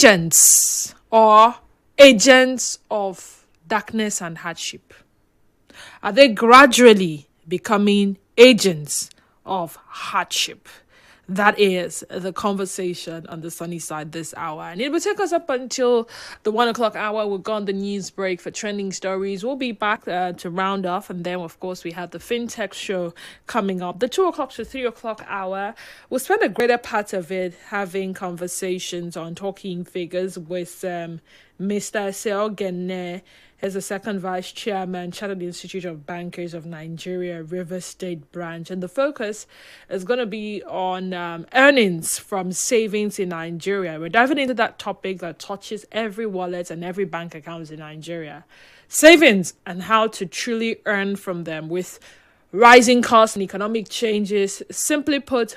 Agents or agents of darkness and hardship? Are they gradually becoming agents of hardship? That is the conversation on the sunny side this hour. And it will take us up until the 1 o'clock hour. We'll go on the news break for trending stories. We'll be back to round off. And then, of course, we have the FinTech show coming up. The 2 o'clock to 3 o'clock hour, we'll spend a greater part of it having conversations on talking figures with Mr. Seogene, as the second vice chairman, Chartered Institute of Bankers of Nigeria, River State branch. And the focus is going to be on earnings from savings in Nigeria. We're diving into that topic that touches every wallet and every bank account in Nigeria. Savings and how to truly earn from them with rising costs and economic changes. Simply put,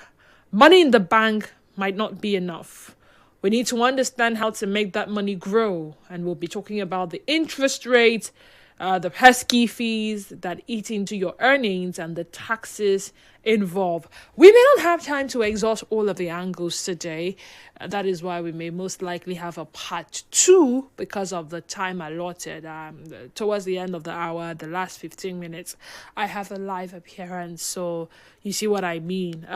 money in the bank might not be enough. We need to understand how to make that money grow. And we'll be talking about the interest rate, the pesky fees that eat into your earnings, and the taxes involved. We may not have time to exhaust all of the angles today. That is why we may most likely have a part 2 because of the time allotted. Towards the end of the hour, the last 15 minutes, I have a live appearance. So you see what I mean.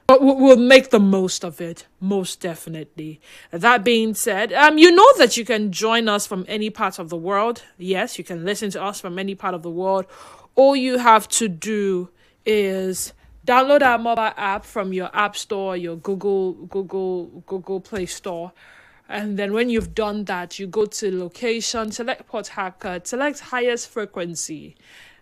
But we'll make the most of it, most definitely. That being said, you know that you can join us from any part of the world. Yes, you can listen to us from any part of the world. All you have to do is download our mobile app from your App Store, your Google Play Store. And then when you've done that, you go to location, select Port Harcourt, select highest frequency,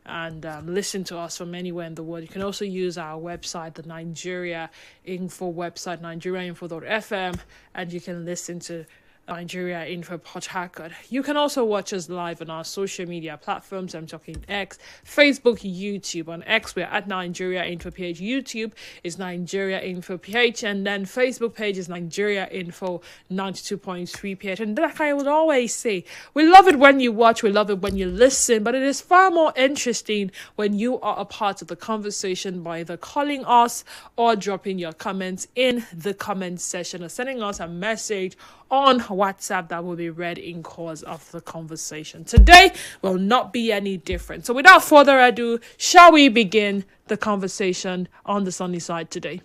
and listen to us from anywhere in the world. You can also use our website, the Nigeria Info website, nigeriainfo.fm, and you can listen to Nigeria Info Port Harcourt. You can also watch us live on our social media platforms. I'm talking X, Facebook, YouTube. On X, we're at Nigeria Info PH. YouTube is Nigeria Info PH, and then Facebook page is Nigeria Info 92.3 PH. And like I would always say, we love it when you watch, we love it when you listen, but it is far more interesting when you are a part of the conversation by either calling us or dropping your comments in the comment section or sending us a message on WhatsApp that will be read in course of the conversation. Today will not be any different. So without further ado, shall we begin the conversation on the sunny side today?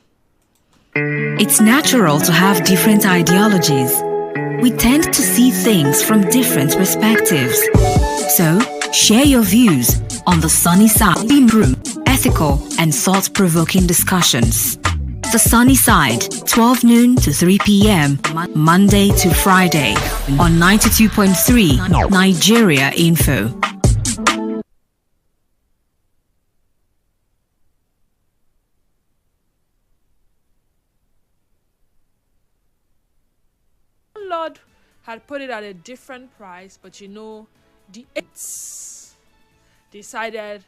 It's natural to have different ideologies. We tend to see things from different perspectives. So, share your views on the sunny side. Room, ethical and thought-provoking discussions. The Sunny Side, 12 noon to 3 p.m., Monday to Friday, on 92.3 Nigeria Info. Lord had put it at a different price, but you know, the eights decided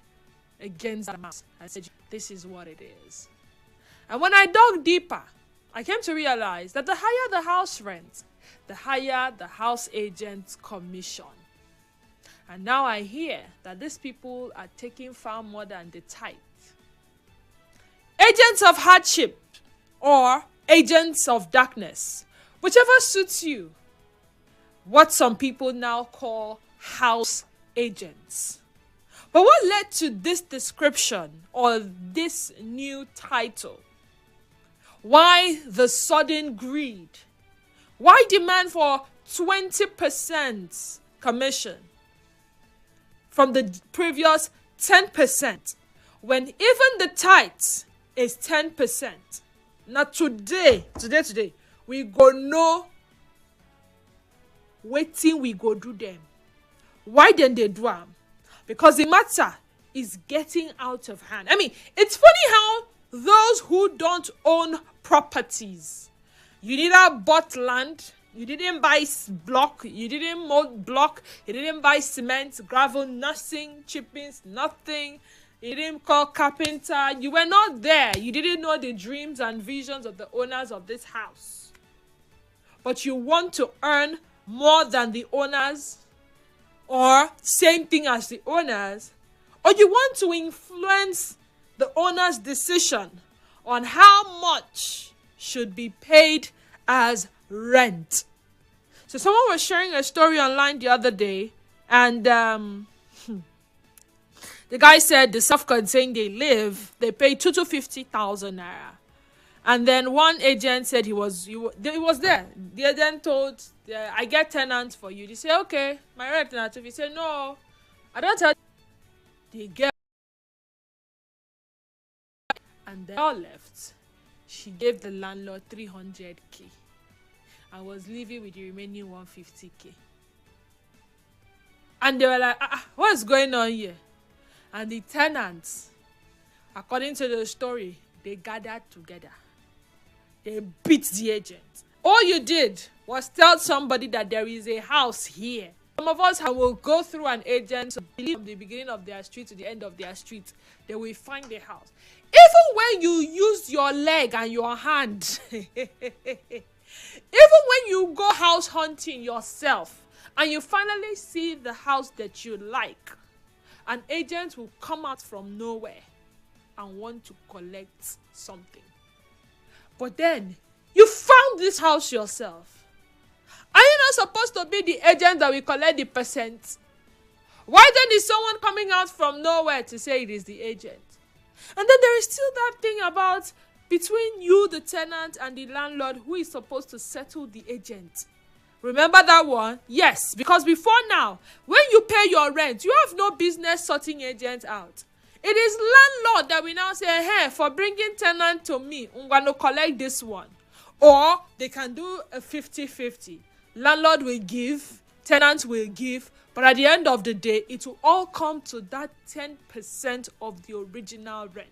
against that amount and said, this is what it is. And when I dug deeper, I came to realize that the higher the house rent, the higher the house agent's commission. And now I hear that these people are taking far more than the tithe. Agents of hardship or agents of darkness, whichever suits you. What some people now call house agents. But what led to this description or this new title? Why the sudden greed? Why demand for 20% commission from the previous 10% when even the tithe is 10%? Now today, we go know wetin we go do them. Why then they do them? Because the matter is getting out of hand. I mean, it's funny how those who don't own properties, you neither bought land, you didn't buy block, you didn't mold block, you didn't buy cement, gravel, nothing, chippings, nothing. You didn't call carpenter. You were not there. You didn't know the dreams and visions of the owners of this house. But you want to earn more than the owners, or same thing as the owners, or you want to influence the owner's decision on how much should be paid as rent. So someone was sharing a story online the other day, and the guy said the self-contained they live, they pay 250,000 naira. And then one agent said he was there. The agent told, I get tenants for you. They say, okay, my rent na 250. He said, no, I don't tell the girl. And they all left. She gave the landlord 300k and was leaving with the remaining 150k. And they were like, what's going on here? And the tenants, according to the story, they gathered together. They beat the agent. All you did was tell somebody that there is a house here. Some of us will go through an agent from the beginning of their street to the end of their street. They will find the house. Even when you use your leg and your hand, even when you go house hunting yourself and you finally see the house that you like, an agent will come out from nowhere and want to collect something. But then, you found this house yourself. Are you not supposed to be the agent that will collect the percent? Why then is someone coming out from nowhere to say it is the agent? And then there is still that thing about between you, the tenant, and the landlord, who is supposed to settle the agent. Remember that one? Yes, because before now, when you pay your rent, you have no business sorting agent out. It is landlord that will now say, hey, for bringing tenant to me, I'm going to collect this one. Or they can do a 50-50. Landlord will give, tenant will give, but at the end of the day, it will all come to that 10% of the original rent.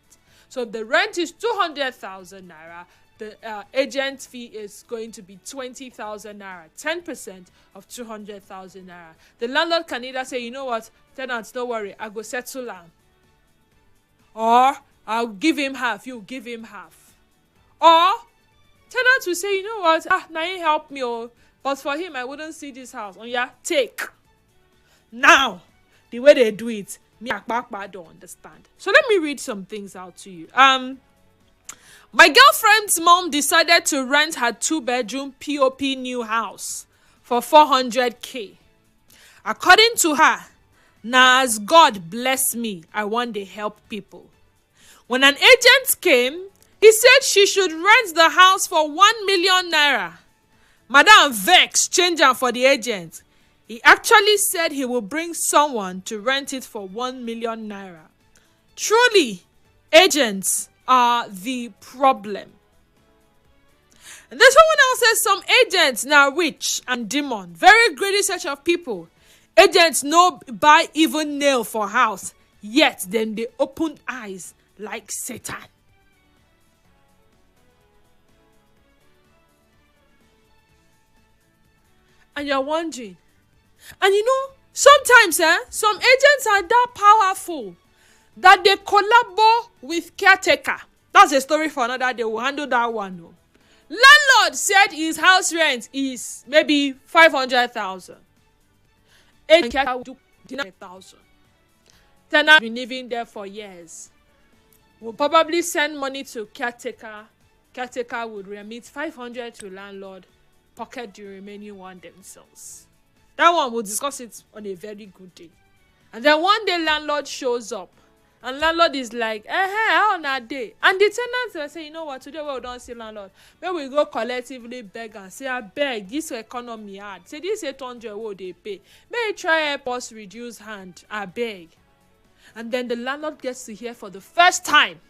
So if the rent is 200,000 naira, the agent fee is going to be 20,000 naira, 10% of 200,000 naira. The landlord can either say, you know what, tenants, don't worry, I go settle am. Or I'll give him half, you give him half. Or tenants will say, you know what, now he help me, but for him, I wouldn't see this house. Oh yeah, take. Now, the way they do it, me I don't understand. So let me read some things out to you. My girlfriend's mom decided to rent her 2-bedroom POP new house for 400k. According to her, now as God bless me, I want to help people. When an agent came, he said she should rent the house for 1 million naira. Madam vex change am for the agent. He actually said he will bring someone to rent it for 1 million naira. Truly, agents are the problem. And then someone else says some agents now rich and demon, very greedy set of people. Agents no buy even nail for house, yet then they open eyes like Satan. And you're wondering, and you know, sometimes some agents are that powerful that they collabo with caretaker. That's a story for another day. We'll handle that one. No. Landlord said his house rent is maybe 500,000. Agent will do 1,000. Tenant been living there for years. Will probably send money to caretaker. Caretaker would remit 500 to landlord, pocket the remaining one themselves. That one, we'll discuss it on a very good day. And then one day landlord shows up. And landlord is like, how on a day? And the tenants will say, you know what, today we don't see landlord. Maybe we go collectively beg and say, I beg, this economy hard. Say this 800 what they pay. May try help us reduce hand. I beg. And then the landlord gets to hear for the first time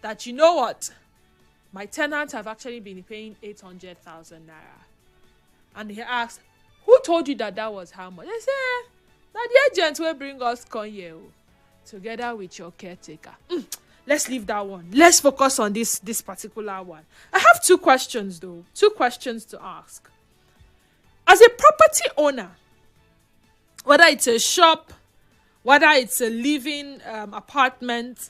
that, you know what, my tenants have actually been paying 800,000 naira. And he asks, who told you that that was how much? They say, now the agent will bring us come here together with your caretaker. Let's leave that one. Let's focus on this particular one. I have two questions though. Two questions to ask. As a property owner, whether it's a shop, whether it's a living apartment,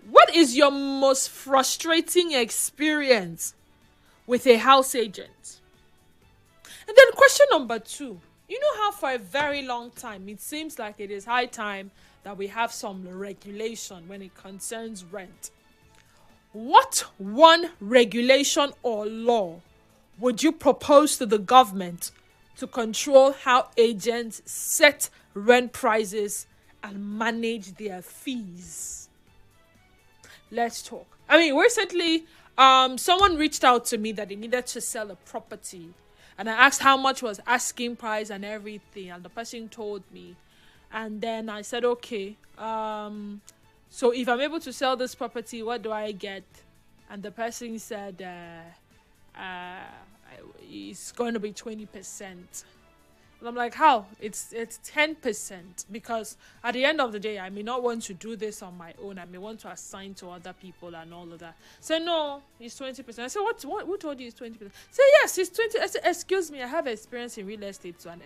what is your most frustrating experience with a house agent? And then question number 2. You know how for a very long time, it seems like it is high time that we have some regulation when it concerns rent. What one regulation or law would you propose to the government to control how agents set rent prices and manage their fees? Let's talk. I mean, recently, someone reached out to me that they needed to sell a property, and I asked how much was asking price and everything, and the person told me, and then I said, okay, so if I'm able to sell this property, what do I get? And the person said, it's going to be 20%. And I'm like, how? It's 10%, because at the end of the day, I may not want to do this on my own. I may want to assign to other people and all of that. So no, it's 20%. I said, what? Who told you it's 20%? Say yes, it's 20. I said, excuse me, I have experience in real estate to an